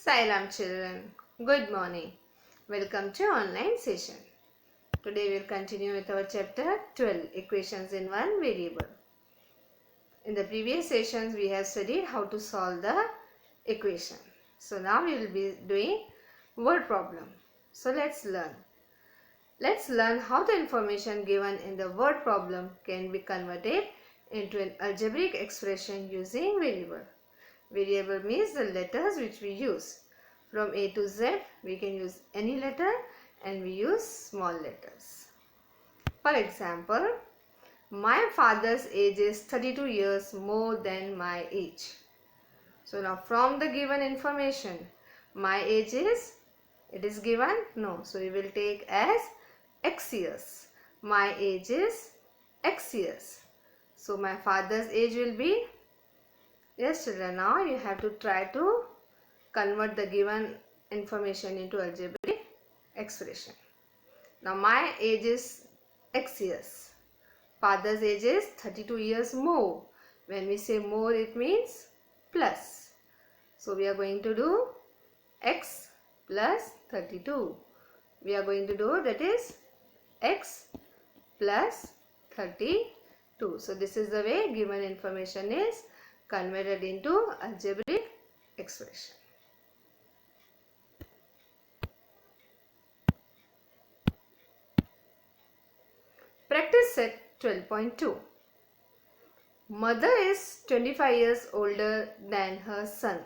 Sailam children, good morning. Welcome to online session. Today we will continue with our chapter 12, equations in one variable. In the previous sessions we have studied how to solve the equation. So now we will be doing word problem. So let's learn. Let's learn how the information given in the word problem can be converted into an algebraic expression using variable. Variable means the letters which we use. From A to Z, we can use any letter and we use small letters. For example, my father's age is 32 years more than my age. So now from the given information, my age is, it is given? No. So we will take as X years. My age is X years. So my father's age will be, yes children, now you have to try to convert the given information into algebraic expression. Now my age is X years. Father's age is 32 years more. When we say more, it means plus. So we are going to do X plus 32. We are going to do, that is X plus 32. So this is the way given information is converted into algebraic expression. Practice set 12.2. Mother is 25 years older than her son.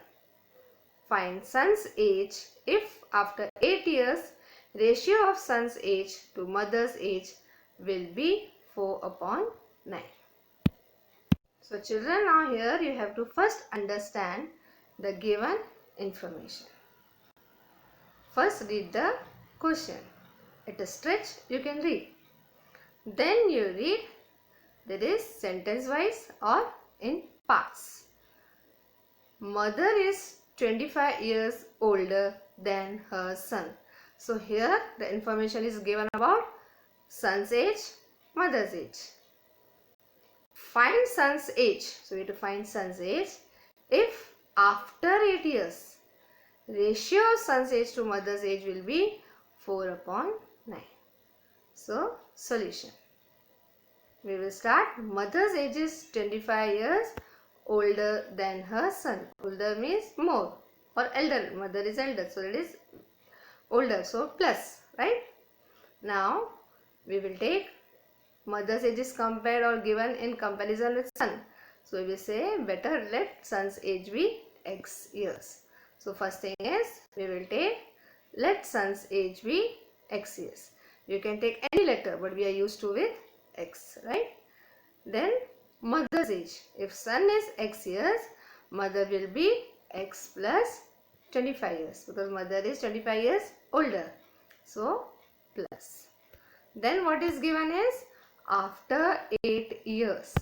Find son's age if after 8 years ratio of son's age to mother's age will be 4/9. So children, now here you have to first understand the given information. First read the question. At a stretch you can read. Then you read, that is sentence wise or in parts. Mother is 25 years older than her son. So here the information is given about son's age, mother's age. Find son's age. So we have to find son's age if after 8 years ratio of son's age to mother's age will be 4/9. So solution. We will start. Mother's age is 25 years older than her son. Older means more or elder. Mother is elder, so it is older. So plus, right? Now we will take mother's age is compared or given in comparison with son. So we will say better let son's age be X years. So first thing is we will take let son's age be X years. You can take any letter, but we are used to with X, right? Then mother's age. If son is X years, mother will be X plus 25 years because mother is 25 years older. So plus. Then what is given is after 8 years.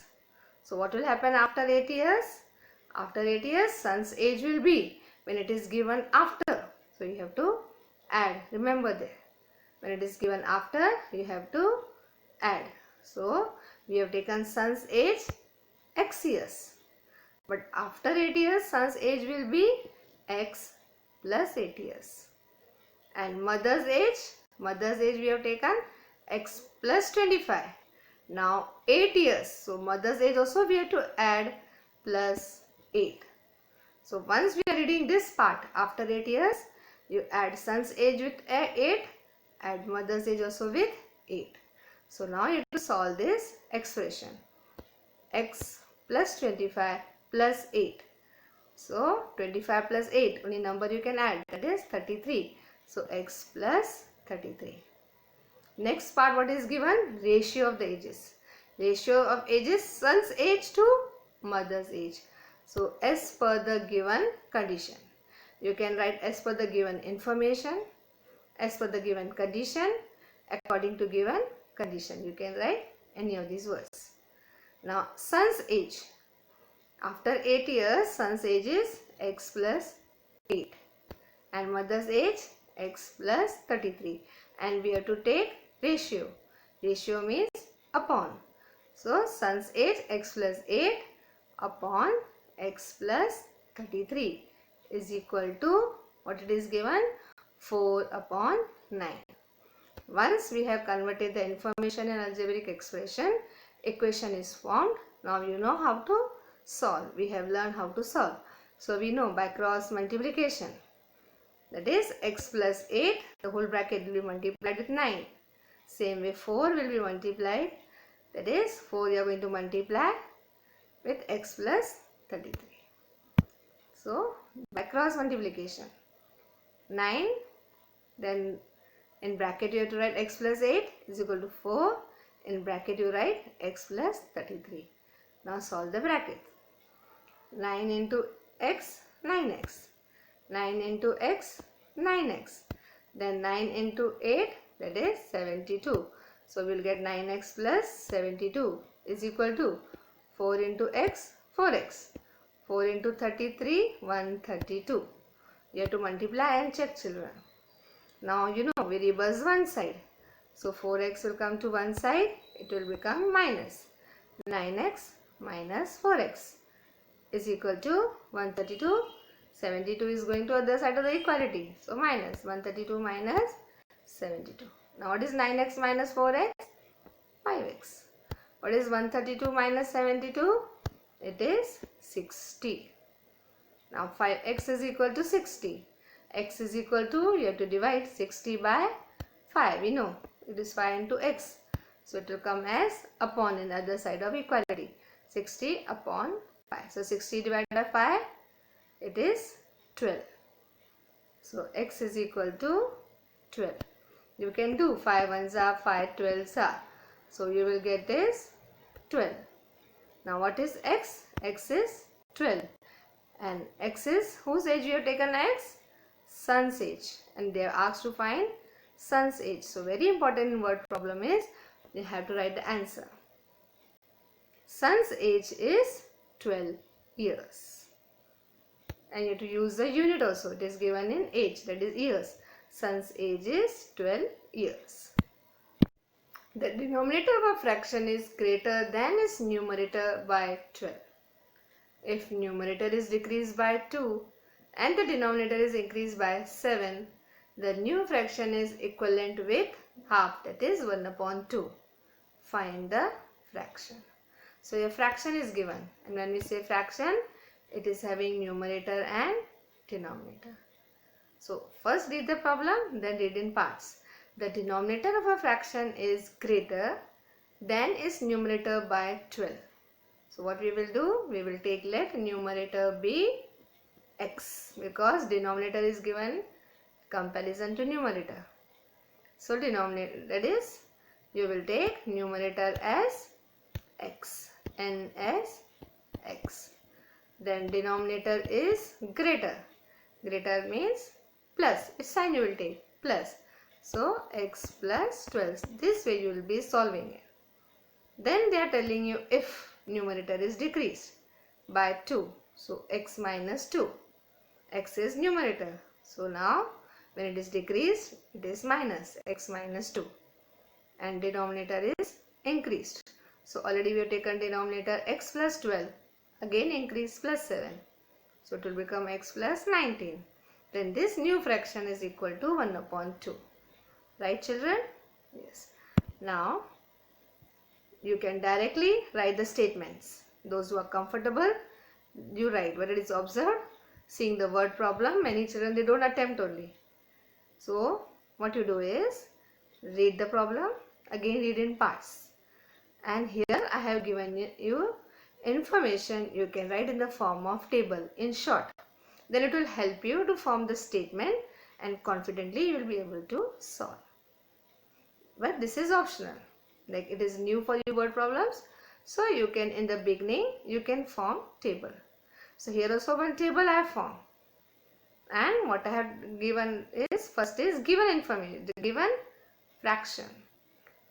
So what will happen after 8 years? After 8 years, son's age will be when it is given after. So you have to add. Remember that. When it is given after, you have to add. So we have taken son's age X years. But after 8 years, son's age will be X plus 8 years. And mother's age we have taken X plus 25. Now 8 years. So mother's age also we have to add plus 8. So once we are reading this part, after 8 years, you add son's age with 8, add mother's age also with 8. So now you have to solve this expression. X plus 25 plus 8. So 25 plus 8, only number you can add, that is 33. So X plus 33. Next part, what is given? Ratio of the ages. Ratio of ages, son's age to mother's age. So as per the given condition. You can write as per the given information, as per the given condition, according to given condition. You can write any of these words. Now son's age. After 8 years, son's age is X plus 8 and mother's age X plus 33, and we have to take ratio. Ratio means upon. So son's age X plus 8 upon X plus 33 is equal to What it is given? 4 upon 9. Once we have converted the information in algebraic expression, equation is formed. Now you know how to solve. We have learned how to solve. So we know by cross multiplication. That is x plus 8, the whole bracket will be multiplied with 9. Same way 4 will be multiplied. That is 4 you are going to multiply with x plus 33. So by cross multiplication, 9, then in bracket you have to write x plus 8 is equal to 4. In bracket you write x plus 33. Now solve the bracket. 9 into x, 9x. 9 into x, 9x. Then 9 into 8, that is 72. So we will get 9x plus 72 is equal to 4 into x, 4x. 4 into 33, 132. You have to multiply and check, children. Now you know we reverse one side. So 4x will come to one side. It will become minus 9x minus 4x is equal to 132. 72 is going to other side of the equality. So minus 132 minus 72. Now what is 9x minus 4x? 5x. What is 132 minus 72? It is 60. Now 5x is equal to 60. X is equal to, you have to divide 60 by 5. We know it is 5 into x. So it will come as upon in the other side of equality. 60 upon 5. So 60 divided by 5, it is 12. So x is equal to 12. You can do 5 ones are 5 12s are. So you will get this 12. Now what is x? X is 12. And x is, whose age you have taken x? Sun's age. And they are asked to find sun's age. So very important in word problem is you have to write the answer. Sun's age is 12 years. And you have to use the unit also. It is given in age, that is years. Sun's age is 12 years. The denominator of a fraction is greater than its numerator by 12. If numerator is decreased by 2 and the denominator is increased by 7, the new fraction is equivalent with half, that is 1 upon 2. Find the fraction. So a fraction is given, and when we say fraction, it is having numerator and denominator. So first read the problem, then read in parts. The denominator of a fraction is greater than its numerator by 12. So what we will do, we will take, let numerator be x, because denominator is given comparison to numerator. So denominator, that is, you will take numerator as x, n as x. Then denominator is greater. Greater means plus, its sign you will take plus. So x plus 12. This way you will be solving it. Then they are telling you if numerator is decreased by 2. So x minus 2. X is numerator. So now when it is decreased, it is minus x minus 2. And denominator is increased. So already we have taken denominator x plus 12. Again increase plus 7. So it will become x plus 19. Then this new fraction is equal to 1 upon 2. Right, children? Yes. Now you can directly write the statements. Those who are comfortable, you write whether it is observed. Seeing the word problem, many children, they don't attempt only. So what you do is read the problem, again read in parts. And here I have given you information you can write in the form of table in short. Then it will help you to form the statement and confidently you will be able to solve. But this is optional. Like it is new for you word problems. So you can, in the beginning, you can form table. So here also one table I have formed. And what I have given is, first is given information, the given fraction.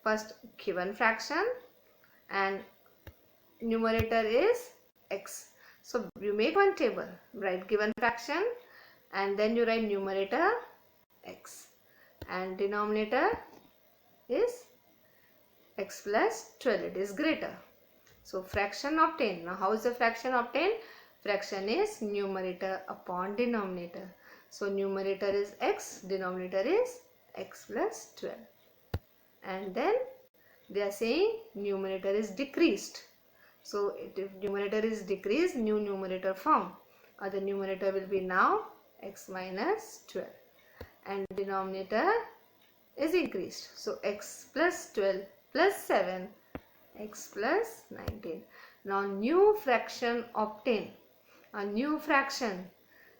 First given fraction and numerator is x. So you make one table, write given fraction and then you write numerator x and denominator is x plus 12, it is greater. So fraction obtained. Now how is the fraction obtained? Fraction is numerator upon denominator. So numerator is x, denominator is x plus 12. And then they are saying numerator is decreased. So if numerator is decreased, new numerator form, or the numerator will be now x minus 12. And denominator is increased. So x plus 12 plus 7, x plus 19. Now new fraction obtained. A new fraction.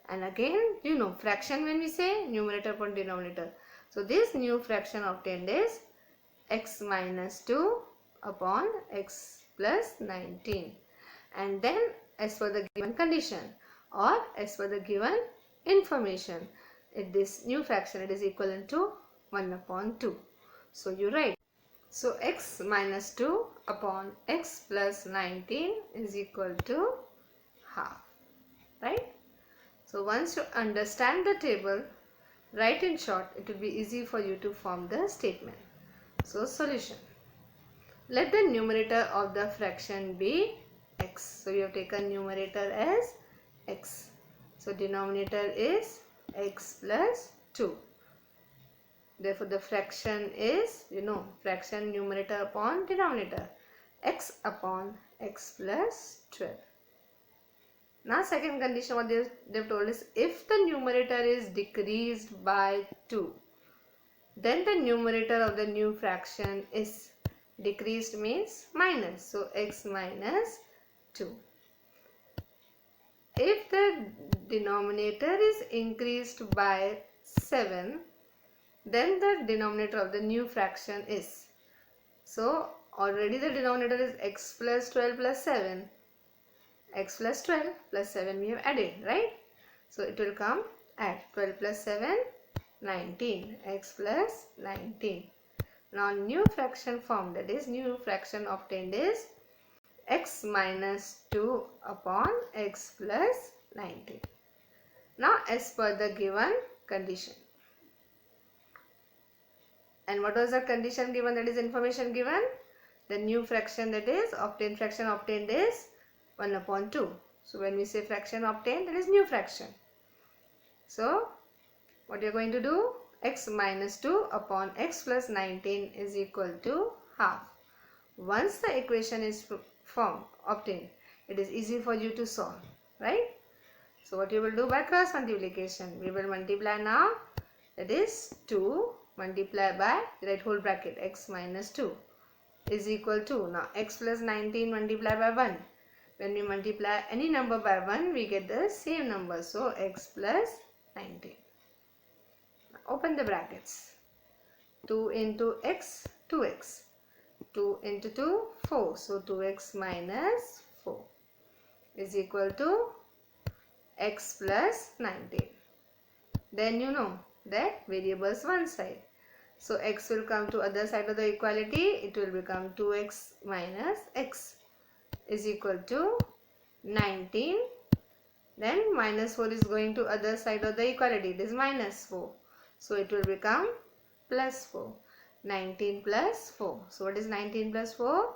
And again, you know, fraction when we say numerator upon denominator. So this new fraction obtained is x minus 2 upon x plus 19. And then as per the given condition or as per the given information, this new fraction, it is equivalent to 1 upon 2. So you write. So x minus 2 upon x plus 19 is equal to half. Right? So once you understand the table, write in short, it will be easy for you to form the statement. So solution. Let the numerator of the fraction be x. So we have taken numerator as x. So denominator is x plus 2. Therefore the fraction is, you know, fraction numerator upon denominator, x upon x plus 12. Now second condition what they've told is, if the numerator is decreased by 2, then the numerator of the new fraction is decreased means minus. So x minus 2. If the denominator is increased by 7, then the denominator of the new fraction is. So already the denominator is x plus 12 plus 7. X plus 12 plus 7 we have added, right? So it will come at 12 plus 7, 19. X plus 19. Now new fraction form, that is new fraction obtained is x minus 2 upon x plus 19. Now as per the given condition. And what was the condition given, that is information given? The new fraction, that is fraction obtained is 1 upon 2. So when we say fraction obtained, that is new fraction. So what you are going to do? X minus 2 upon x plus 19 is equal to half. Once the equation is obtained, it is easy for you to solve, right? So what you will do by cross multiplication? We will multiply now, that is 2 multiply by, right whole bracket, x minus 2 is equal to, now x plus 19 multiply by 1. When we multiply any number by 1, we get the same number. So x plus 19. Now open the brackets. 2 into x, 2x. 2 into 2, 4. So 2x minus 4 is equal to x plus 19. Then you know that variables one side. So x will come to other side of the equality. It will become 2x minus x is equal to 19. Then minus 4 is going to other side of the equality. It is minus 4. So it will become plus 4. 19 plus 4. So what is 19 plus 4?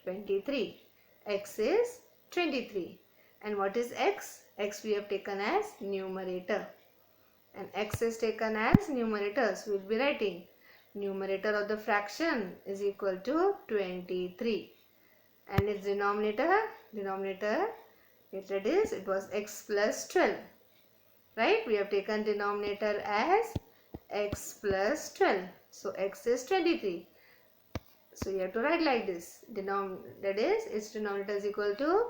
23. X is 23. And what is x? X we have taken as numerator. And x is taken as numerator. So we will be writing numerator of the fraction is equal to 23. And its denominator, it was x plus 12. Right? We have taken denominator as x plus 12. So x is 23. So you have to write like this. That is, its denominator is equal to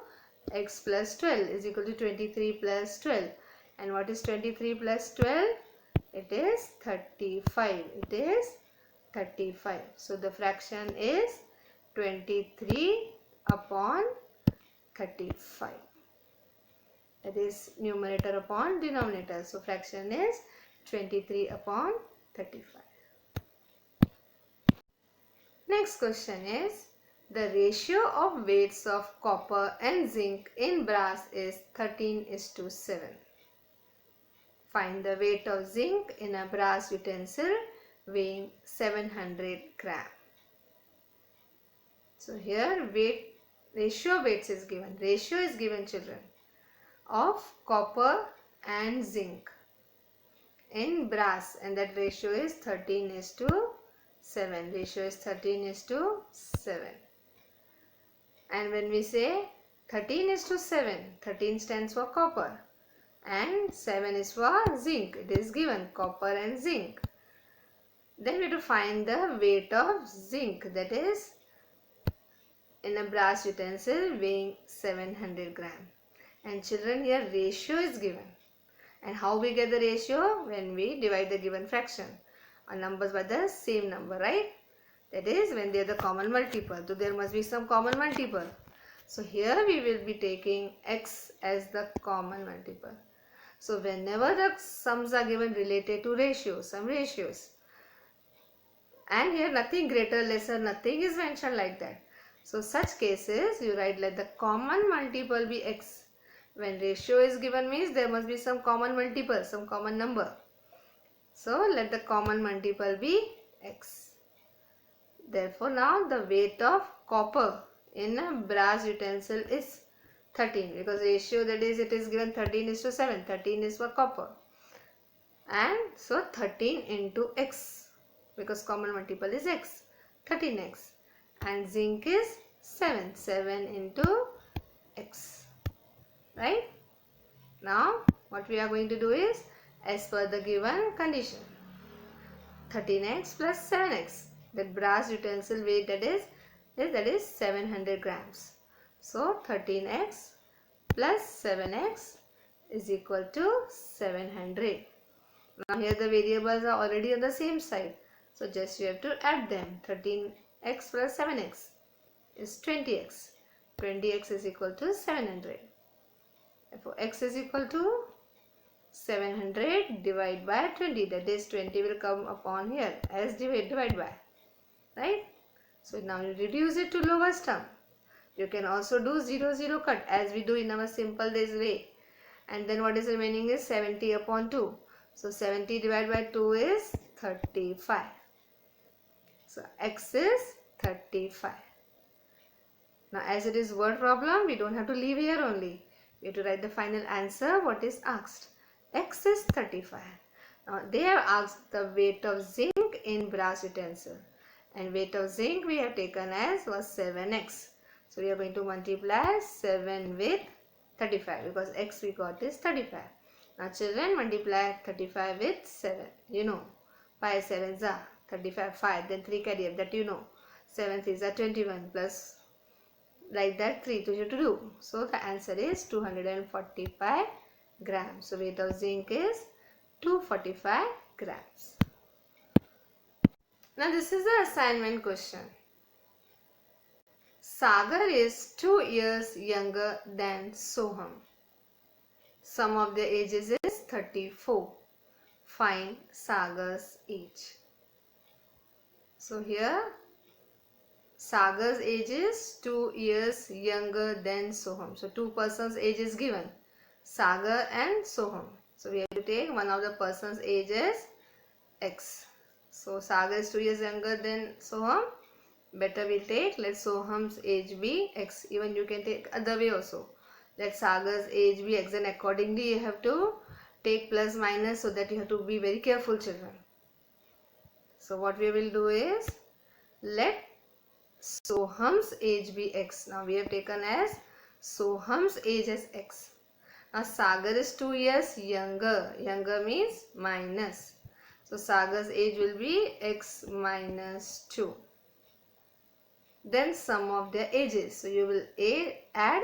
x plus 12 is equal to 23 plus 12. And what is 23 plus 12? It is 35. It is 35. So the fraction is 23 upon 35. That is numerator upon denominator. So fraction is 23 upon 35. Next question is, the ratio of weights of copper and zinc in brass is 13:7. Find the weight of zinc in a brass utensil weighing 700 gram. So here ratio of weights is given. Ratio is given, children, of copper and zinc. in brass, and that ratio is 13:7. Ratio is 13:7. And when we say 13:7, 13 stands for copper and 7 is for zinc. It is given copper and zinc. Then we have to find the weight of zinc, that is in a brass utensil weighing 700 gram. And children, here ratio is given. And how we get the ratio? When we divide the given fraction or numbers by the same number, right? That is when they are the common multiple. So there must be some common multiple. So here we will be taking x as the common multiple. So whenever the sums are given related to ratios, some ratios, and here nothing greater, lesser, nothing is mentioned like that. So such cases you write let the common multiple be x. When ratio is given means there must be some common multiple, some common number. So let the common multiple be x. Therefore now the weight of copper in a brass utensil is 13, because ratio, that is, it is given 13:7. 13 is for copper. And so 13 into x, because common multiple is x, 13x. And zinc is 7. 7 into x. Right? Now what we are going to do is, as per the given condition, 13x plus 7x, that brass utensil weight, that is 700 grams. So 13x plus 7x is equal to 700. Now here the variables are already on the same side, so just you have to add them. 13x plus 7x is 20x. 20x is equal to 700. Therefore x is equal to 700 divided by 20, that is 20 will come upon here as divide by, right? So now you reduce it to lowest term. You can also do 0 0 cut as we do in our simple days way, and then what is remaining is 70 upon 2. So 70 divided by 2 is 35. So x is 35. Now as it is word problem, we don't have to leave here only. We have to write the final answer what is asked. X is 35. Now they have asked the weight of zinc in brass utensil, and weight of zinc we have taken as was 7x. So we are going to multiply 7 with 35, because x we got is 35. Now children, multiply 35 with 7. You know, 5 7s are 35, 5, then 3 carry up, that you know. 7 3s are 21 plus like that 3 to you to do. So the answer is 245 grams. So weight of zinc is 245 grams. Now this is the assignment question. Sagar is 2 years younger than Soham. Sum of their ages is 34. Find Sagar's age. So here Sagar's age is 2 years younger than Soham. So two persons' age is given, Sagar and Soham. So we have to take one of the person's age as x. So Sagar is 2 years younger than Soham. Better we'll take, let Soham's age be x. Even you can take other way also. Let Sagar's age be x, and accordingly you have to take plus minus, so that you have to be very careful, children. So what we will do is, let Soham's age be x. Now we have taken as Soham's age as x. Now Sagar is 2 years younger. Younger means minus. So Sagar's age will be x minus 2. Then sum of their ages. So you will add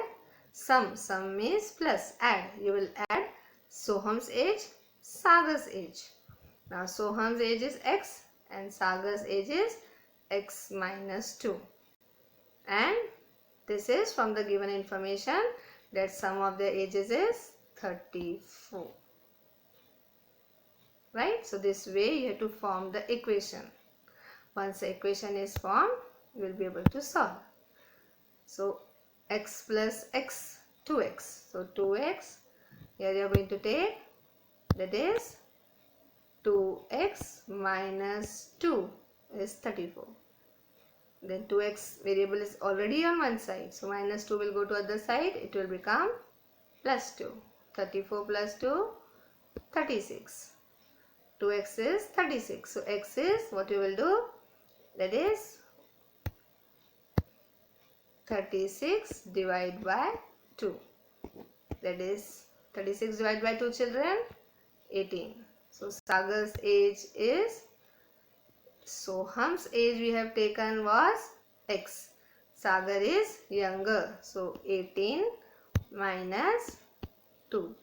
sum. Sum means plus. Add. You will add Soham's age, Sagar's age. Now Soham's age is x and Sagar's age is x minus 2. And this is from the given information that sum of their ages is 34. Right? So this way you have to form the equation. Once the equation is formed, you will be able to solve. So x plus x, 2x. So 2x, here you are going to take, that is 2x minus 2 is 34. Then 2x variable is already on one side. So minus 2 will go to other side. It will become plus 2. 34 plus 2, 36. 2x is 36. So x is what you will do, that is 36 divided by 2. That is 36 divided by 2 children, 18. So Sagar's age is, Soham's age we have taken was x. Sagar is younger. So 18 minus 2.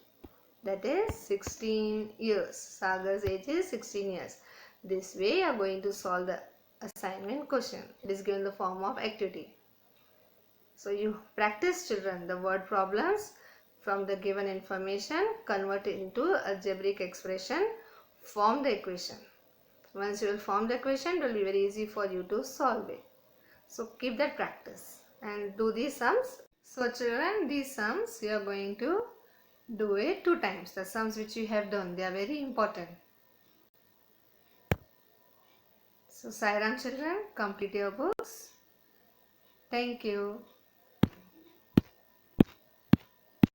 That is 16 years. Sagar's age is 16 years. This way you are going to solve the assignment question. It is given in the form of activity. So you practice children the word problems from the given information, convert it into algebraic expression, form the equation. Once you will form the equation, it will be very easy for you to solve it. So keep that practice and do these sums. So children, these sums you are going to do it 2 times. The sums which you have done, they are very important. So Sai Ram children, complete your books. Thank you.